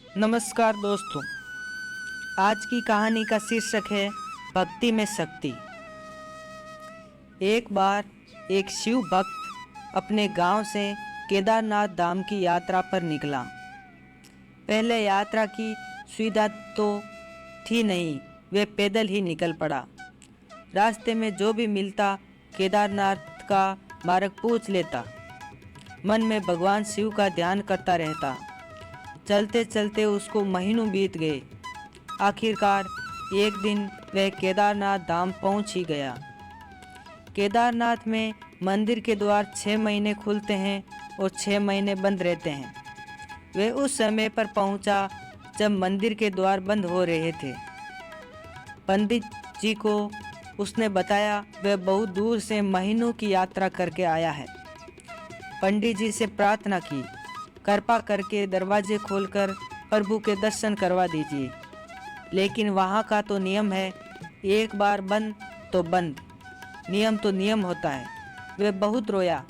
नमस्कार दोस्तों। आज की कहानी का शीर्षक है भक्ति में शक्ति। एक बार एक शिव भक्त अपने गांव से केदारनाथ धाम की यात्रा पर निकला। पहले यात्रा की सुविधा तो थी नहीं, वे पैदल ही निकल पड़ा। रास्ते में जो भी मिलता केदारनाथ का मार्ग पूछ लेता। मन में भगवान शिव का ध्यान करता रहता। चलते चलते उसको महीनों बीत गए। आखिरकार एक दिन वह केदारनाथ धाम पहुंच ही गया। केदारनाथ में मंदिर के द्वार 6 महीने खुलते हैं और 6 महीने बंद रहते हैं। वह उस समय पर पहुंचा जब मंदिर के द्वार बंद हो रहे थे। पंडित जी को उसने बताया वह बहुत दूर से महीनों की यात्रा करके आया है। पंडित जी से प्रार्थना की, कृपा करके दरवाजे खोलकर प्रभु के दर्शन करवा दीजिए। लेकिन वहाँ का तो नियम है, एक बार बंद तो बंद, नियम तो नियम होता है। वह बहुत रोया,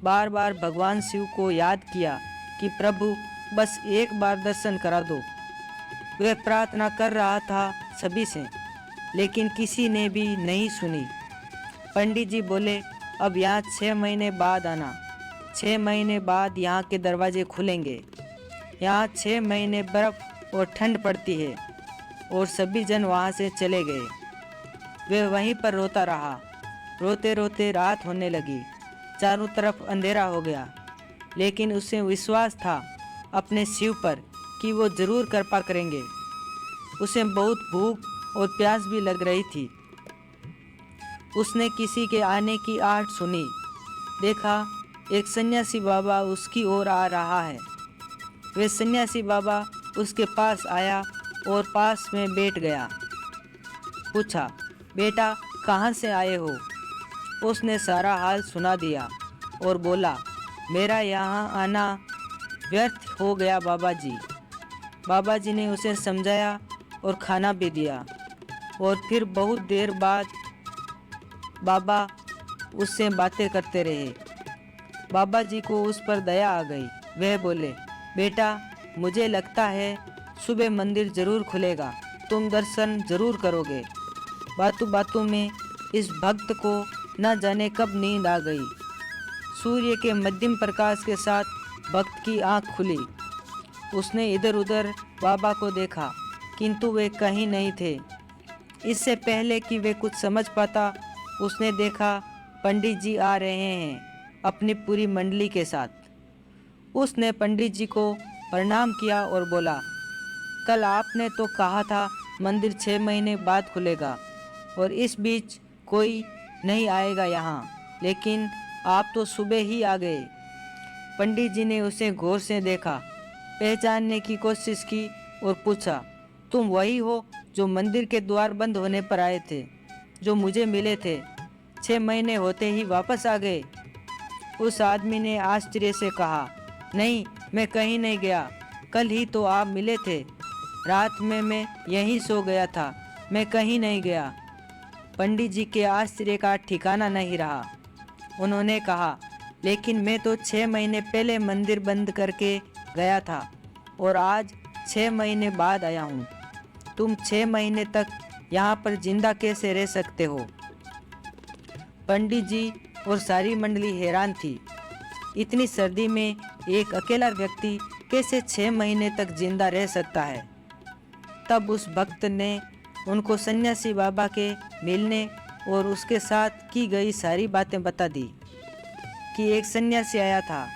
बार बार भगवान शिव को याद किया कि प्रभु बस एक बार दर्शन करा दो। वह प्रार्थना कर रहा था सभी से, लेकिन किसी ने भी नहीं सुनी। पंडित जी बोले, अब यहाँ 6 महीने बाद आना। 6 महीने बाद यहाँ के दरवाजे खुलेंगे। यहाँ 6 महीने बर्फ और ठंड पड़ती है। और सभी जन वहाँ से चले गए। वे वहीं पर रोता रहा। रोते रोते रात होने लगी, चारों तरफ अंधेरा हो गया। लेकिन उसे विश्वास था अपने शिव पर कि वो जरूर कृपा करेंगे। उसे बहुत भूख और प्यास भी लग रही थी। उसने किसी के आने की आहट सुनी। देखा एक सन्यासी बाबा उसकी ओर आ रहा है। वे सन्यासी बाबा उसके पास आया और पास में बैठ गया। पूछा, बेटा कहाँ से आए हो? उसने सारा हाल सुना दिया और बोला, मेरा यहाँ आना व्यर्थ हो गया बाबा जी। बाबा जी ने उसे समझाया और खाना भी दिया। और फिर बहुत देर बाद बाबा उससे बातें करते रहे। बाबा जी को उस पर दया आ गई। वह बोले, बेटा मुझे लगता है सुबह मंदिर जरूर खुलेगा, तुम दर्शन जरूर करोगे। बातों बातों में इस भक्त को न जाने कब नींद आ गई। सूर्य के मध्यम प्रकाश के साथ भक्त की आंख खुली। उसने इधर उधर बाबा को देखा, किंतु वे कहीं नहीं थे। इससे पहले कि वे कुछ समझ पाता, उसने देखा पंडित जी आ रहे हैं अपनी पूरी मंडली के साथ। उसने पंडित जी को प्रणाम किया और बोला, कल आपने तो कहा था मंदिर 6 महीने बाद खुलेगा और इस बीच कोई नहीं आएगा यहाँ, लेकिन आप तो सुबह ही आ गए। पंडित जी ने उसे गौर से देखा, पहचानने की कोशिश की और पूछा, तुम वही हो जो मंदिर के द्वार बंद होने पर आए थे, जो मुझे मिले थे? 6 महीने होते ही वापस आ गए? उस आदमी ने आश्चर्य से कहा, नहीं मैं कहीं नहीं गया, कल ही तो आप मिले थे। रात में मैं यहीं सो गया था, मैं कहीं नहीं गया। पंडित जी के आश्चर्य का ठिकाना नहीं रहा। उन्होंने कहा, लेकिन मैं तो 6 महीने पहले मंदिर बंद करके गया था और आज 6 महीने बाद आया हूँ। तुम 6 महीने तक यहाँ पर जिंदा कैसे रह सकते हो? पंडित जी और सारी मंडली हैरान थी। इतनी सर्दी में एक अकेला व्यक्ति कैसे 6 महीने तक जिंदा रह सकता है? तब उस भक्त ने उनको सन्यासी बाबा के मिलने और उसके साथ की गई सारी बातें बता दी कि एक सन्यासी आया था,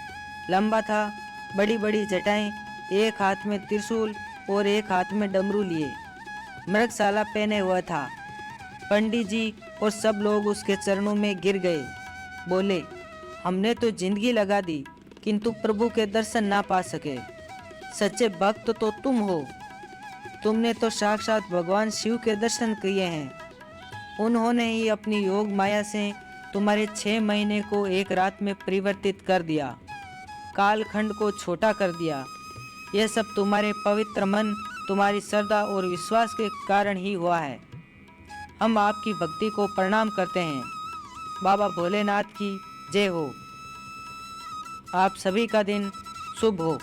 लंबा था, बड़ी बड़ी जटाएं, एक हाथ में त्रिशूल और एक हाथ में डमरू लिए, मृगशाला पहने हुआ था। पंडित जी और सब लोग उसके चरणों में गिर गए। बोले, हमने तो जिंदगी लगा दी किंतु प्रभु के दर्शन ना पा सके। सच्चे भक्त तो तुम हो। तुमने तो साक्षात भगवान शिव के दर्शन किए हैं। उन्होंने ही अपनी योग माया से तुम्हारे 6 महीने को एक रात में परिवर्तित कर दिया, कालखंड को छोटा कर दिया। यह सब तुम्हारे पवित्र मन, तुम्हारी श्रद्धा और विश्वास के कारण ही हुआ है। हम आपकी भक्ति को प्रणाम करते हैं। बाबा भोलेनाथ की जय हो। आप सभी का दिन शुभ हो।